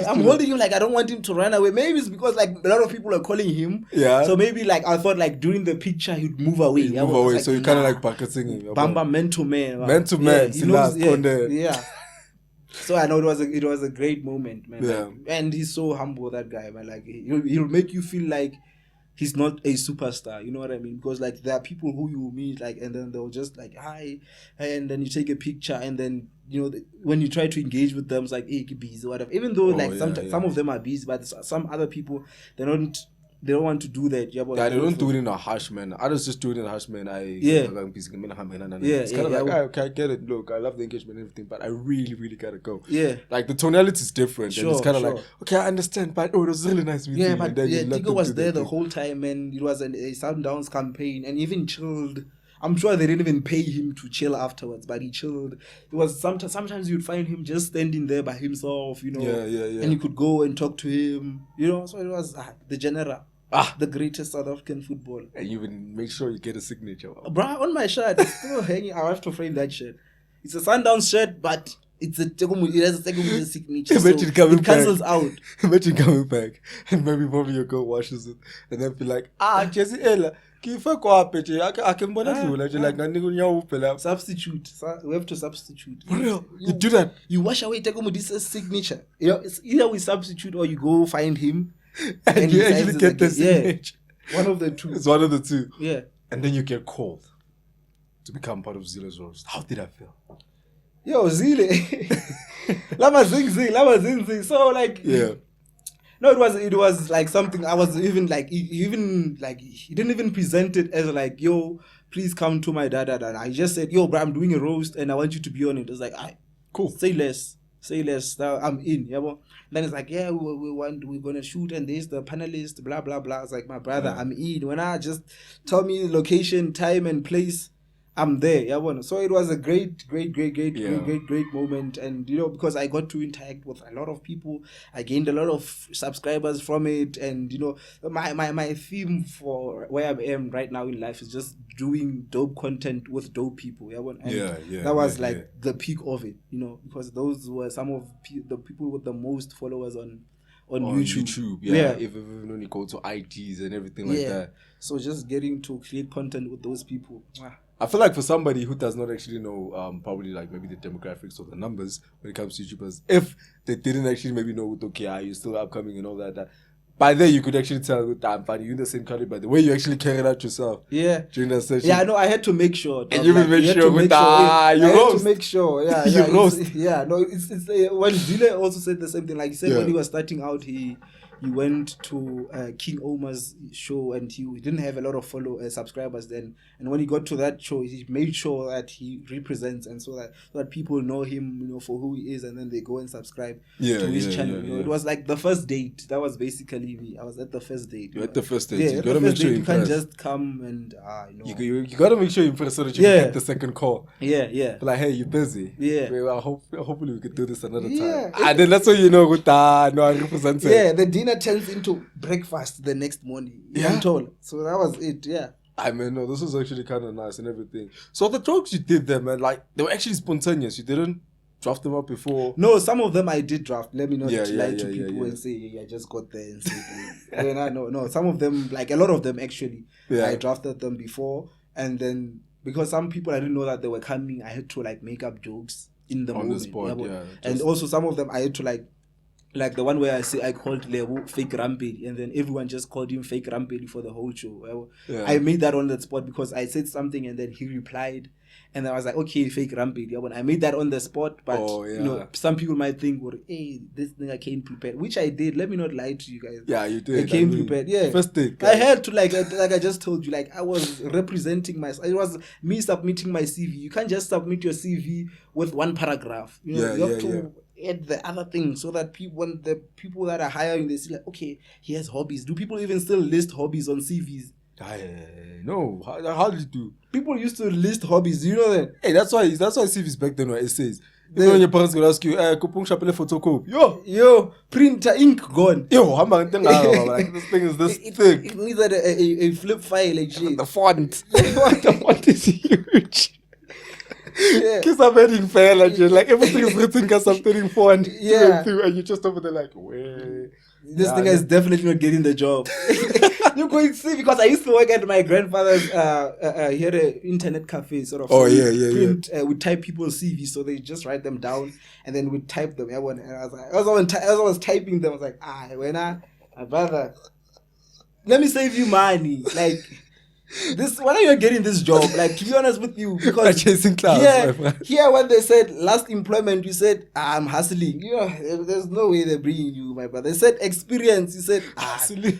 [SPEAKER 2] I'm holding him like I don't want him to run away. Maybe it's because like a lot of people are calling him.
[SPEAKER 1] Yeah.
[SPEAKER 2] So maybe like I thought like during the picture he'd move away.
[SPEAKER 1] Like, so you kind of like practicing him.
[SPEAKER 2] Bamba man to man.
[SPEAKER 1] He knows,
[SPEAKER 2] yeah. So I know it was a great moment, man.
[SPEAKER 1] Yeah.
[SPEAKER 2] Like, and he's so humble, that guy, man. Like, he'll make you feel like he's not a superstar. You know what I mean? Because like there are people who you meet, like, and then they'll just like, hi, and then you take a picture, and then when you try to engage with them, it's like, hey, busy, whatever. Even though some of them are busy, but some other people they don't want to do that.
[SPEAKER 1] Yeah, they don't do it in a harsh manner. Others just do it in a harsh manner. It's kind of like, okay, I get it. Look, I love the engagement and everything, but I really, really gotta go.
[SPEAKER 2] Yeah.
[SPEAKER 1] Like, the tonality is different. Sure, and it's kind of like, okay, I understand, but it was really nice meeting you.
[SPEAKER 2] Yeah, but Tigo was there the whole time, and it was a Sundowns campaign, and even chilled. I'm sure they didn't even pay him to chill afterwards, but he chilled. It was sometimes you'd find him just standing there by himself,
[SPEAKER 1] Yeah.
[SPEAKER 2] And you could go and talk to him, So it was the general, the greatest South African football.
[SPEAKER 1] And you even make sure you get a signature.
[SPEAKER 2] Bruh, on my shirt, it's still hanging. I have to frame that shirt. It's a Sundowns shirt, but it has a Tekomodi signature.
[SPEAKER 1] Imagine
[SPEAKER 2] so it cancels
[SPEAKER 1] back.
[SPEAKER 2] out.
[SPEAKER 1] Imagine coming back, and maybe probably your girl washes it, and then be like, Jesse Ella. Substitute.
[SPEAKER 2] We have to substitute.
[SPEAKER 1] For real? You do that?
[SPEAKER 2] You wash away Tekomodi's signature. It's either we substitute or you go find him
[SPEAKER 1] and you actually get the signature.
[SPEAKER 2] Yeah. One of the two.
[SPEAKER 1] It's one of the two.
[SPEAKER 2] Yeah.
[SPEAKER 1] And then you get called to become part of Zile's roast. How did I feel?
[SPEAKER 2] Yo, Zile. Lama zing. So like,
[SPEAKER 1] yeah.
[SPEAKER 2] No, it was like something. I was even like, he didn't even present it as like, yo, please come to my dad. And I just said, yo, bro, I'm doing a roast and I want you to be on it. It was like, cool. Say less. Now I'm in. Yeah, well, then it's like, yeah, we're gonna shoot, and there's the panelist, blah blah blah. It's like, my brother, I'm in. When I just tell me location, time, and place, I'm there. Yeah, so it was a great moment, and because I got to interact with a lot of people, I gained a lot of subscribers from it, and my theme for where I am right now in life is just doing dope content with dope people. And that was the peak of it, because those were some of the people with the most followers on YouTube.
[SPEAKER 1] If when you go to ITs and everything like that.
[SPEAKER 2] So just getting to create content with those people.
[SPEAKER 1] I feel like for somebody who does not actually know probably like maybe the demographics or the numbers when it comes to YouTubers, if they didn't actually maybe know, okay, you're still upcoming and all that, by then you could actually tell with I'm funny, you're in the same country, but the way you actually carried out yourself during that session.
[SPEAKER 2] Yeah, I know, I had to make sure.
[SPEAKER 1] And you will make sure with
[SPEAKER 2] I had to make sure.
[SPEAKER 1] You roast.
[SPEAKER 2] It's when Dile also said the same thing. Like he said when he was starting out, he went to King Omar's show, and he didn't have a lot of subscribers then. And when he got to that show, he made sure that he represents, and so that people know him, for who he is, and then they go and subscribe to his channel. It was like the first date. That was basically me. I was at the first date.
[SPEAKER 1] You're at the first date.
[SPEAKER 2] Yeah,
[SPEAKER 1] you gotta make sure you
[SPEAKER 2] can't just come and
[SPEAKER 1] You gotta make sure you impress so that you can get the second call.
[SPEAKER 2] Yeah.
[SPEAKER 1] Like, hey, you're busy.
[SPEAKER 2] Yeah.
[SPEAKER 1] Well, hopefully we could do this another time. And then that's when you know I represent it.
[SPEAKER 2] Yeah, the dinner turns into breakfast the next morning. I'm told. So that was it. Yeah.
[SPEAKER 1] I mean, no, this was actually kind of nice and everything. So the jokes you did there, man, like they were actually spontaneous. You didn't draft them up before.
[SPEAKER 2] No, some of them I did draft. Let me not lie to people and say I just got there and said. No. Some of them, like a lot of them actually, I drafted them before, and then because some people I didn't know that they were coming, I had to like make up jokes in the moment. On the spot, and also some of them I had to like the one where I called Lebo fake Rampage, and then everyone just called him fake Rampage for the whole show. I made that on the spot because I said something and then he replied, and I was like, okay, fake Rampage. I made that on the spot, but some people might think, well, hey, this thing I came prepared, which I did. Let me not lie to you guys.
[SPEAKER 1] Yeah, you did.
[SPEAKER 2] I came prepared. Yeah,
[SPEAKER 1] first thing.
[SPEAKER 2] I had to like I just told you, like I was representing myself. It was me submitting my CV. You can't just submit your CV with one paragraph. You have to add the other thing so that when the people that are hiring, they see like, okay, he has hobbies. Do people even still list hobbies on CVs?
[SPEAKER 1] No. How did you do?
[SPEAKER 2] People used to list hobbies. Do you know that?
[SPEAKER 1] Hey, that's why CVs back then were essays. Even when your parents would ask you, kupung chapele photocopy.
[SPEAKER 2] Yo, printer ink gone.
[SPEAKER 1] Yo, like this thing is this thick.
[SPEAKER 2] It needs a flip file actually.
[SPEAKER 1] The font. The font is huge. Because I'm heading fair, like everything is written because I'm turning font through, and you just over there like, wait.
[SPEAKER 2] This thing is definitely not getting the job. You're going to see, because I used to work at my grandfather's he had an internet cafe sort of. We type people's CVs, so they just write them down and then we type them. And I was like, as I was typing them, I was like, my brother, let me save you money. Like this, when are you getting this job? Like, to be honest with you, because
[SPEAKER 1] chasing clouds,
[SPEAKER 2] here when they said last employment, you said I'm hustling. There's no way they're bringing you, my brother. They said experience. You said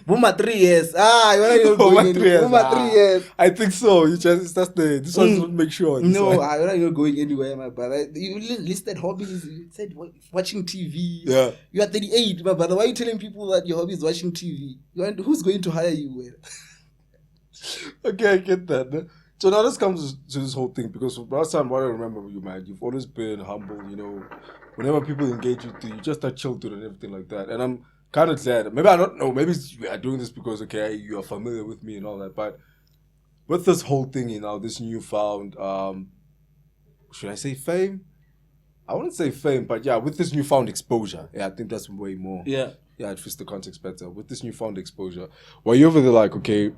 [SPEAKER 2] Buma 3 years. When are you going? 3 years.
[SPEAKER 1] I think so. You just this one don't make sure.
[SPEAKER 2] No, when are you going anywhere, my brother? You listed hobbies. You said watching TV.
[SPEAKER 1] Yeah.
[SPEAKER 2] You are 38, my brother. Why are you telling people that your hobby is watching TV? Who's going to hire you?
[SPEAKER 1] Okay, I get that. So now this comes to this whole thing, because last time what I remember you, man, you've always been humble, whenever people engage with you just are chilled and everything like that. And I'm kind of glad. Maybe I don't know, maybe we are doing this because, you are familiar with me and all that, but with this whole thing, this newfound, should I say fame? I wouldn't say fame, but with this newfound exposure, I think that's way more.
[SPEAKER 2] Yeah,
[SPEAKER 1] it fits the context better. With this newfound exposure, were you over there like, okay,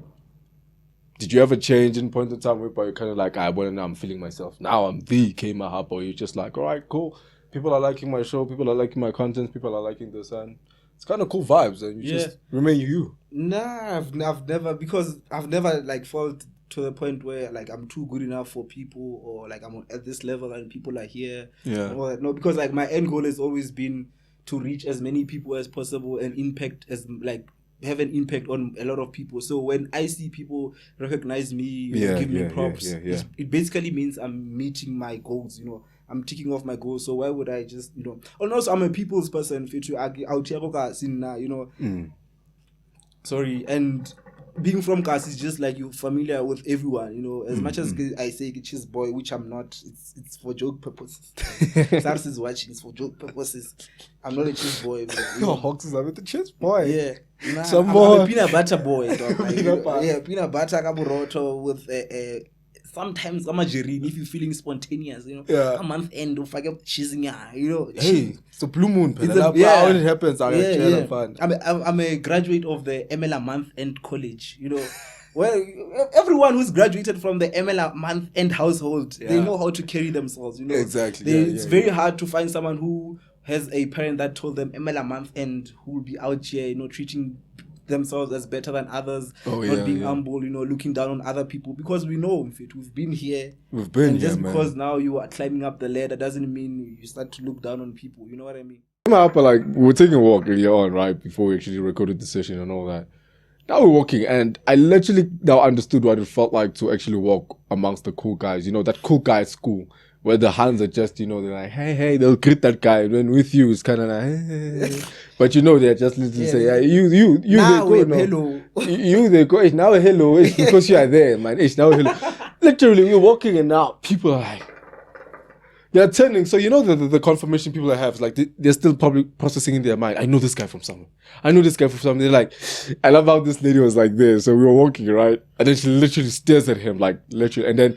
[SPEAKER 1] did you ever change in point in time where you're kind of like, now I'm feeling myself. Now I'm the K Mahapa, or you're just like, all right, cool. People are liking my show. People are liking my content. People are liking this. And it's kind of cool vibes. And you just remain you.
[SPEAKER 2] Nah, I've never, because I've never like fallen to the point where like I'm too good enough for people, or like I'm at this level and people are here.
[SPEAKER 1] Yeah.
[SPEAKER 2] No, because like my end goal has always been to reach as many people as possible and have an impact on a lot of people. So when I see people recognize me, give me props, it basically means I'm meeting my goals, I'm ticking off my goals. So why would I just, and also I'm a people's person, Sorry. And being from Kasi is just like you're familiar with everyone, you know. As much as I say cheese boy, which I'm not, it's for joke purposes. Sars is watching, it's for joke purposes. I'm not a cheese boy. But,
[SPEAKER 1] No, Hawks is a cheese boy.
[SPEAKER 2] Yeah. Nah,
[SPEAKER 1] Some
[SPEAKER 2] I'm
[SPEAKER 1] more.
[SPEAKER 2] a peanut butter boy. Dog, like,
[SPEAKER 1] Peanut butter.
[SPEAKER 2] Yeah, peanut butter kaburoto with sometimes I'm a jerry if you're feeling spontaneous, you know.
[SPEAKER 1] Yeah.
[SPEAKER 2] A month end, don't forget cheesing, you know.
[SPEAKER 1] Hey, it's a blue moon.
[SPEAKER 2] It's
[SPEAKER 1] How it happens,
[SPEAKER 2] I'm a graduate of the MLA month end college, you know. Well, everyone who's graduated from the MLA month end household, they know how to carry themselves, you know.
[SPEAKER 1] Exactly.
[SPEAKER 2] It's very hard to find someone who has a parent that told them MLA month end, who will be out here, you know, treating themselves as better than others, not being humble, you know, looking down on other people, because we know we've been here. And just because now you are climbing up the ladder doesn't mean you start to look down on people, you know what I mean?
[SPEAKER 1] Mahapa, like, we were taking a walk earlier on, right, before we actually recorded the session and all that. Now we're walking, and I literally now understood what it felt like to actually walk amongst the cool guys, you know, that cool guy at school, where the hands are just, you know, they're like, hey, they'll greet that guy. When with you, it's kind of like, hey. But you know, they're just literally say, yeah, you,
[SPEAKER 2] now
[SPEAKER 1] they go,
[SPEAKER 2] hello.
[SPEAKER 1] You, they go, it's now a hello. It's because you are there, man. It's now a hello. Literally, we're walking, and now people are like, they're turning. So, you know, the confirmation people have, is like, they're still probably processing in their mind. I know this guy from somewhere. They're like, I love how this lady was like this. So we were walking, right? And then she literally stares at him, like, literally. And then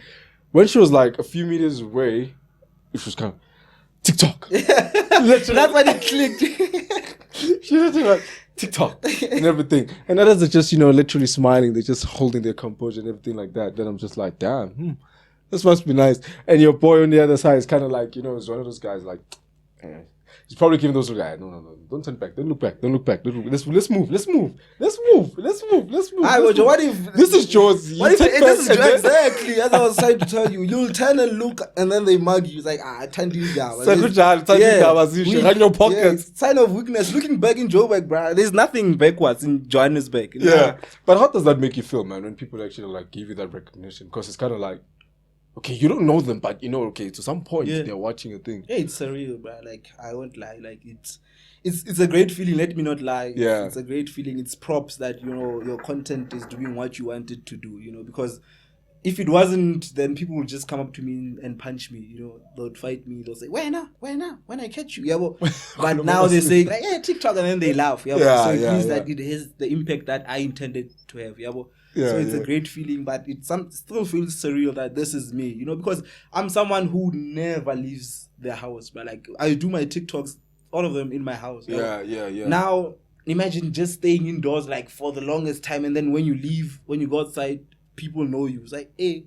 [SPEAKER 1] when she was like a few meters away, she was kind of, TikTok.
[SPEAKER 2] Literally. That's when it clicked.
[SPEAKER 1] She literally like, TikTok and everything. And others are just, you know, literally smiling. They're just holding their composure and everything like that. Then I'm just like, damn, this must be nice. And your boy on the other side is kind of like, you know, it's one of those guys like, he's probably giving those guys, no, don't turn back, don't look back. Let's move.
[SPEAKER 2] What if
[SPEAKER 1] this is Josie?
[SPEAKER 2] What if this is exactly as I was trying to tell you? You'll turn and look, and then they mug you. It's like, I turned you down.
[SPEAKER 1] Run your pockets.
[SPEAKER 2] Sign of weakness. Looking back in Joburg, bro, there's nothing backwards in Johannesburg.
[SPEAKER 1] Yeah, but how does that make you feel, man? When people actually like give you that recognition, because it's kind of like, okay, you don't know them, but you know, okay, to some point they're watching a thing.
[SPEAKER 2] Yeah, it's surreal, bro. Like, I won't lie. Like, it's a great feeling. Let me not lie.
[SPEAKER 1] Yeah,
[SPEAKER 2] it's a great feeling. It's props that, you know, your content is doing what you wanted to do. You know, because if it wasn't, then people would just come up to me and punch me. You know, they'll fight me. They'll say, when I catch you, yeah. Well, but now they're saying like, yeah, TikTok, and then they laugh. Yeah, so it means that it has the impact that I intended to have. Yeah, well. So it's a great feeling, but it still feels surreal that this is me, you know, because I'm someone who never leaves their house, but like I do my TikToks, all of them in my house.
[SPEAKER 1] Yeah.
[SPEAKER 2] Now imagine just staying indoors like for the longest time, and then when you leave, when you go outside, people know you. It's like, hey,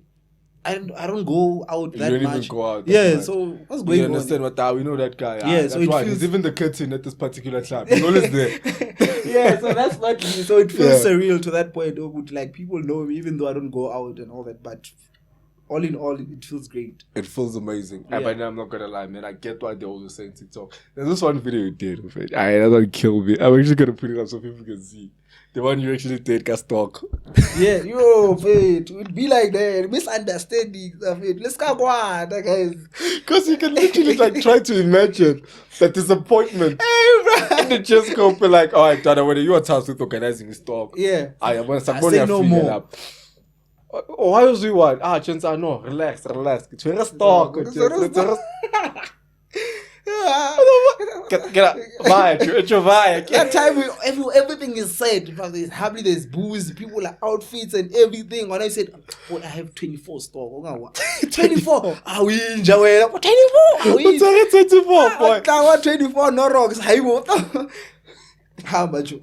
[SPEAKER 2] I don't go out that much. You don't even go out.
[SPEAKER 1] Yeah,
[SPEAKER 2] so what's going on?
[SPEAKER 1] You understand what we know that guy.
[SPEAKER 2] Yeah, so
[SPEAKER 1] that's why he's even the curtain at this particular club. He's always there.
[SPEAKER 2] Yeah, so that's what. So it feels surreal to that point. Like people know me, even though I don't go out and all that. But all in all, it feels great. It
[SPEAKER 1] feels amazing. Yeah. But I'm not gonna lie, man. I get why they always say TikTok. There's this one video you did of it. That's gonna kill me. I'm actually gonna put it up so people can see. The one you actually did, Gastok.
[SPEAKER 2] Yeah, it would be like that. Misunderstanding of it. Let's go on, guys.
[SPEAKER 1] Because you can literally like try to imagine that disappointment.
[SPEAKER 2] Hey, bro.
[SPEAKER 1] And it just go be like, all right, Dada, whether you are tasked with organizing this talk.
[SPEAKER 2] Yeah.
[SPEAKER 1] I say no more. Up. Oh, why was we want? Chance, no, relax. It's a stock. Get up. Bye. It's your vibe.
[SPEAKER 2] That time everything is said. There's hardly there's booze, people like outfits and everything. When I said, oh, I have 24 store. 24. Ah, we enjoy 24.
[SPEAKER 1] 24, boy.
[SPEAKER 2] 24 no rocks. How much?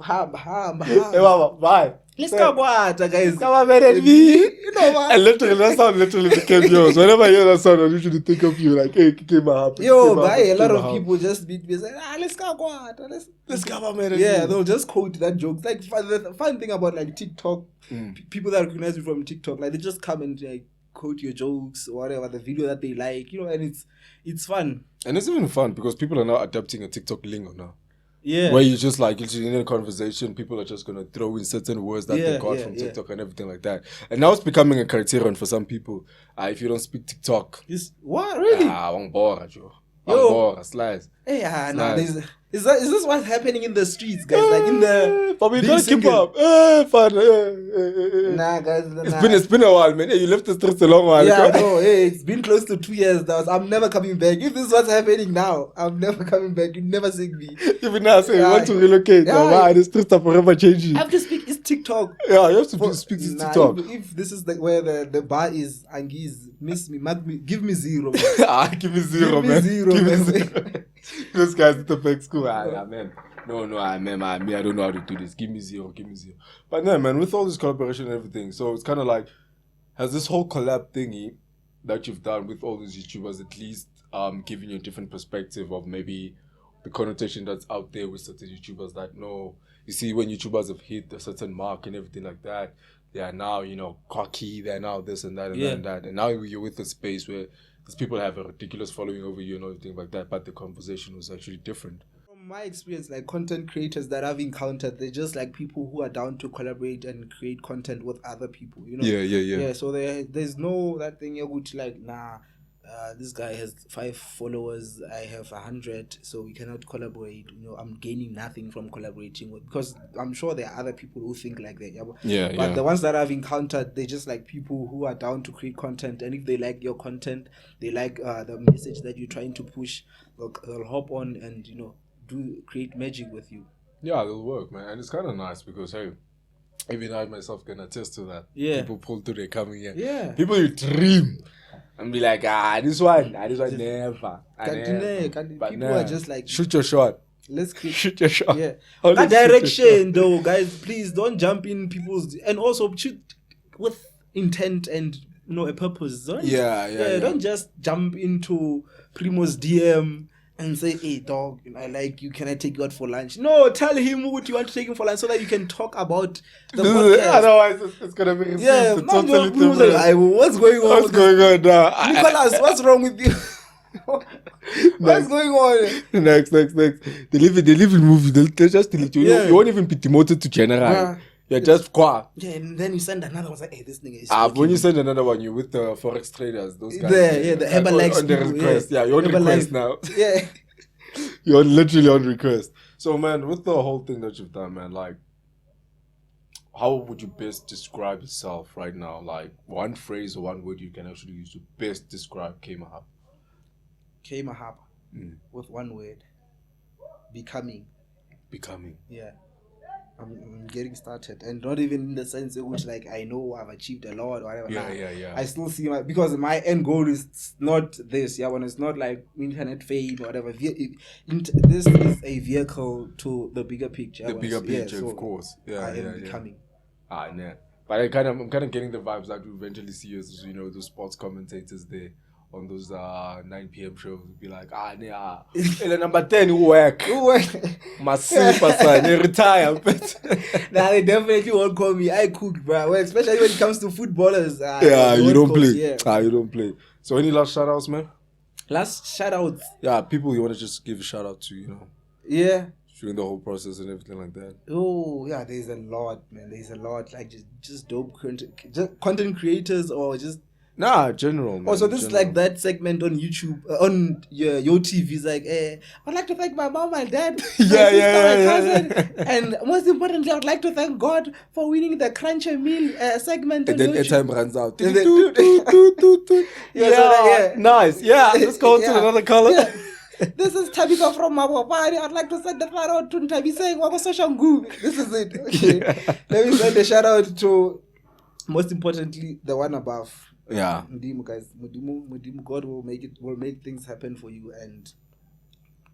[SPEAKER 1] Bye.
[SPEAKER 2] Let's go, guys.
[SPEAKER 1] Come on, man. You know what? And literally, that sound literally became yours. Whenever I hear that sound, I usually think of you like, hey, Mahapa.
[SPEAKER 2] Yo, a lot of people just beat me and say, let's go,
[SPEAKER 1] let's go, man.
[SPEAKER 2] Yeah, they'll just quote that joke. Like, the fun thing about like TikTok, people that recognize you from TikTok, like they just come and like quote your jokes or whatever, the video that they like, you know, and it's fun.
[SPEAKER 1] And it's even fun because people are now adapting a TikTok lingo now.
[SPEAKER 2] Yeah.
[SPEAKER 1] Where you just like, in a conversation, people are just going to throw in certain words that they got from TikTok and everything like that. And now it's becoming a criterion for some people. If you don't speak TikTok.
[SPEAKER 2] What? Really?
[SPEAKER 1] Won't bore you. Slice.
[SPEAKER 2] Hey, nah, is this what's happening in the streets, guys? Like in the
[SPEAKER 1] but we gotta keep up. Fun.
[SPEAKER 2] Nah, guys,
[SPEAKER 1] It's been a while, man. Hey, you left the streets a long while.
[SPEAKER 2] Yeah, no, hey, it's been close to 2 years now. I'm never coming back. If this is what's happening now, I'm never coming back. You never see me.
[SPEAKER 1] Even now, say you want to relocate. The streets are forever changing.
[SPEAKER 2] I have to speak. It's TikTok.
[SPEAKER 1] Yeah, you have to speak to TikTok.
[SPEAKER 2] If this is where the bar is, Angiz, miss me, mark me, give me 0.
[SPEAKER 1] Give me 0, man. Give me 0. Those guys at the back school. Man. No, man, I don't know how to do this. Give me 0. But no, man, with all this collaboration and everything, so it's kind of like, has this whole collab thingy that you've done with all these YouTubers at least giving you a different perspective of maybe the connotation that's out there with certain YouTubers that you see when YouTubers have hit a certain mark and everything like that, they are now, cocky, they're now this and that and that and that. And now you're with a space where these people have a ridiculous following over you and everything like that, but the conversation was actually different.
[SPEAKER 2] From my experience, like content creators that I've encountered, they're just like people who are down to collaborate and create content with other people, Yeah, so there's no that thing you're good to like, this guy has 5 followers, I have 100, so we cannot collaborate. I'm gaining nothing from collaborating with, because I'm sure there are other people who think like that. But the ones that I've encountered, they're just like people who are down to create content, and if they like your content, they like the message that you're trying to push, they'll hop on and create magic with you.
[SPEAKER 1] Yeah, it'll work, man, and it's kind of nice because hey, even I myself can attest to that.
[SPEAKER 2] Yeah,
[SPEAKER 1] people pull through, they coming here.
[SPEAKER 2] Yeah,
[SPEAKER 1] people you dream. And be like, this one never.
[SPEAKER 2] People are just like,
[SPEAKER 1] shoot your shot.
[SPEAKER 2] Let's
[SPEAKER 1] shoot your shot.
[SPEAKER 2] Yeah. That direction, though, guys, please don't jump in people's, and also shoot with intent and a purpose. Don't just jump into Primo's DM and say, hey dog, I like you, can I take you out for lunch? No, tell him what you want to take him for lunch so that you can talk about the podcast.
[SPEAKER 1] Otherwise it's gonna be totally different.
[SPEAKER 2] Like, what's going on?
[SPEAKER 1] What's going on now?
[SPEAKER 2] Nicholas, what's wrong with you? What's going on?
[SPEAKER 1] Next. They live in movie. They'll just delete you. You won't even be demoted to general. You're just qua.
[SPEAKER 2] Yeah, and then you send another one. Like, hey, this nigga is.
[SPEAKER 1] When you send another one, you're with the forex traders. Those guys.
[SPEAKER 2] The Herbalife
[SPEAKER 1] on the request. Yeah, you're on request now.
[SPEAKER 2] Yeah.
[SPEAKER 1] You're literally on request. So, man, with the whole thing that you've done, man, like, how would you best describe yourself right now? Like, one phrase or one word you can actually use to best describe Mahapa.
[SPEAKER 2] Mahapa. With one word. Becoming. Yeah. I'm getting started, and not even in the sense in which like I know I've achieved a lot or whatever.
[SPEAKER 1] Yeah.
[SPEAKER 2] I still see because my end goal is not this. When it's not like internet fame or whatever. This is a vehicle to the bigger picture.
[SPEAKER 1] The bigger picture, of course.
[SPEAKER 2] I am becoming.
[SPEAKER 1] Yeah. But I'm kind of getting the vibes that we eventually see as those sports commentators there on those 9 p.m. shows. Be like, number 10 who work. Masipa son, they retire.
[SPEAKER 2] They definitely won't call me. I cook, bro. Well, especially when it comes to footballers.
[SPEAKER 1] You don't play. You don't play. So any last shout outs, man?
[SPEAKER 2] Last shout outs?
[SPEAKER 1] Yeah, people you want to just give a shout out to,
[SPEAKER 2] Yeah.
[SPEAKER 1] During the whole process and everything like that.
[SPEAKER 2] Oh, yeah, there's a lot, man. There's a lot. Like just dope content creators or just
[SPEAKER 1] general, man.
[SPEAKER 2] Oh, so this is like that segment on YouTube, on your TV is like, I'd like to thank my mom, my dad, my sister, my cousin, and most importantly, I would like to thank God for winning the Cruncher Meal segment
[SPEAKER 1] and
[SPEAKER 2] on
[SPEAKER 1] then
[SPEAKER 2] YouTube.
[SPEAKER 1] airtime runs out. Nice. Yeah, let's go to another color.
[SPEAKER 2] Yeah. This is Tabitha from Mahapa. I'd like to send a shout out to Tabi saying, this is it. Okay. Let me send a shout out to, most importantly, the one above.
[SPEAKER 1] Yeah.
[SPEAKER 2] Modimolle, guys. Modimolle, God will make things happen for you, and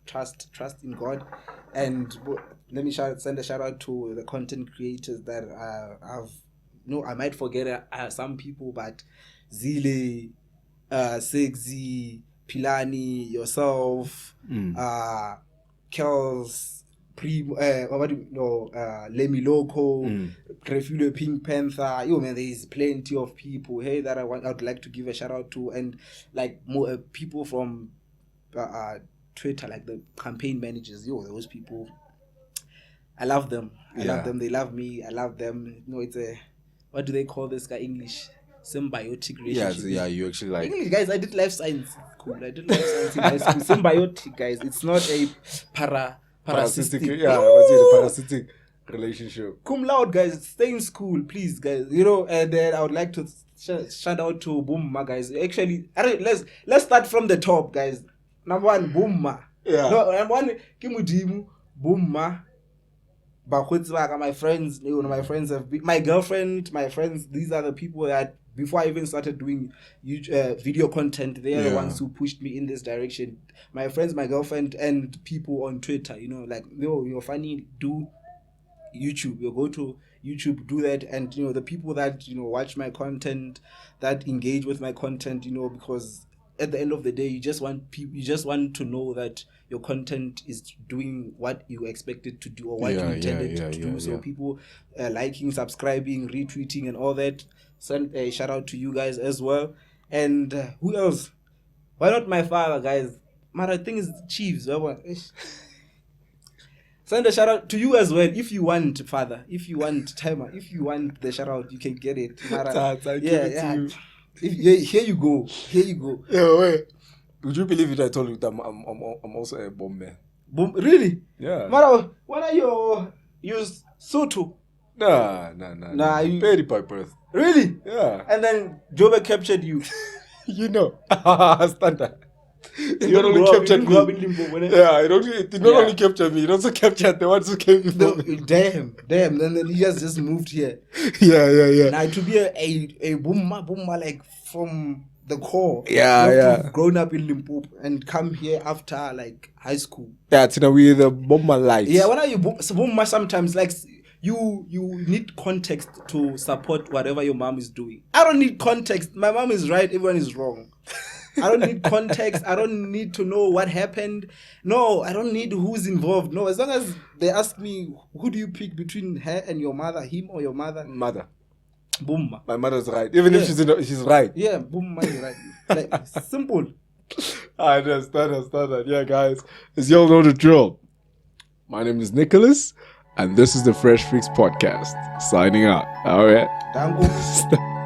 [SPEAKER 2] trust in God. And let me send a shout out to the content creators that I might forget some people, but Zile, Sexy, Pilani, yourself, Kels, Lemmy Loco, Refuel Pink Panther. Man, there is plenty of people that I would like to give a shout out to, and like more people from Twitter, like the campaign managers. Those people, I love them. I love them. They love me. I love them. It's what do they call this guy? English symbiotic relationship.
[SPEAKER 1] Yeah, you actually like
[SPEAKER 2] English, guys. I did life science. school. I did life science in high school. Symbiotic, guys. It's not a parasitic.
[SPEAKER 1] Yeah, what's it? A parasitic relationship.
[SPEAKER 2] Cum laude, guys. Stay in school, please, guys. You know, and then I would like to shout out to Boomma, guys. Actually, let's start from the top, guys. Number one, Boomma.
[SPEAKER 1] Yeah.
[SPEAKER 2] No, number one, Kimudimu, Boomma. My friends, my friends have been, my girlfriend, my friends. These are the people that before I even started doing video content, they are the ones who pushed me in this direction. My friends, my girlfriend, and people on Twitter. Like, you're funny. Do YouTube. You go to YouTube, do that, and the people that watch my content, that engage with my content. Because at the end of the day, you just want to know that your content is doing what you expect it to do or what you intended to do. So people liking, subscribing, retweeting, and all that. Send a shout out to you guys as well. And who else? Why not my father, guys? Man, I think it's Chiefs. Send a shout out to you as well. If you want, father, if you want timer, if you want the shout out, you can get it.
[SPEAKER 1] I'll give it to you.
[SPEAKER 2] Here you go.
[SPEAKER 1] Yeah, wait. Would you believe it? I told you that I'm also a bomb man.
[SPEAKER 2] Boom, really?
[SPEAKER 1] Yeah.
[SPEAKER 2] Mara, what are your Soto?
[SPEAKER 1] Nah.
[SPEAKER 2] You
[SPEAKER 1] paid it by birth.
[SPEAKER 2] Really?
[SPEAKER 1] Yeah.
[SPEAKER 2] And then Jobe captured you.
[SPEAKER 1] Standard. It not only captured me. Yeah, it did not only capture me, it also captured the ones who came before me.
[SPEAKER 2] Damn. And then he just moved here.
[SPEAKER 1] Yeah.
[SPEAKER 2] Now to be a boomma like from the core.
[SPEAKER 1] Yeah.
[SPEAKER 2] Grown up in Limpopo and come here after like high school.
[SPEAKER 1] Yeah, it's in a way the bomber life.
[SPEAKER 2] Yeah, when are you boomma sometimes like you need context to support whatever your mom is doing. I don't need context. My mom is right, everyone is wrong. I don't need context. I don't need to know what happened. No, I don't need who's involved. No, as long as they ask me, who do you pick between her and your mother, him or your mother?
[SPEAKER 1] Mother.
[SPEAKER 2] Boom.
[SPEAKER 1] My mother's right. Even if she's right.
[SPEAKER 2] Yeah, boom, is right. Like, simple.
[SPEAKER 1] I understand. Yeah, guys. As y'all know the drill. My name is Nicholas, and this is the Fresh Fix Podcast. Signing out. All right.
[SPEAKER 2] Dango.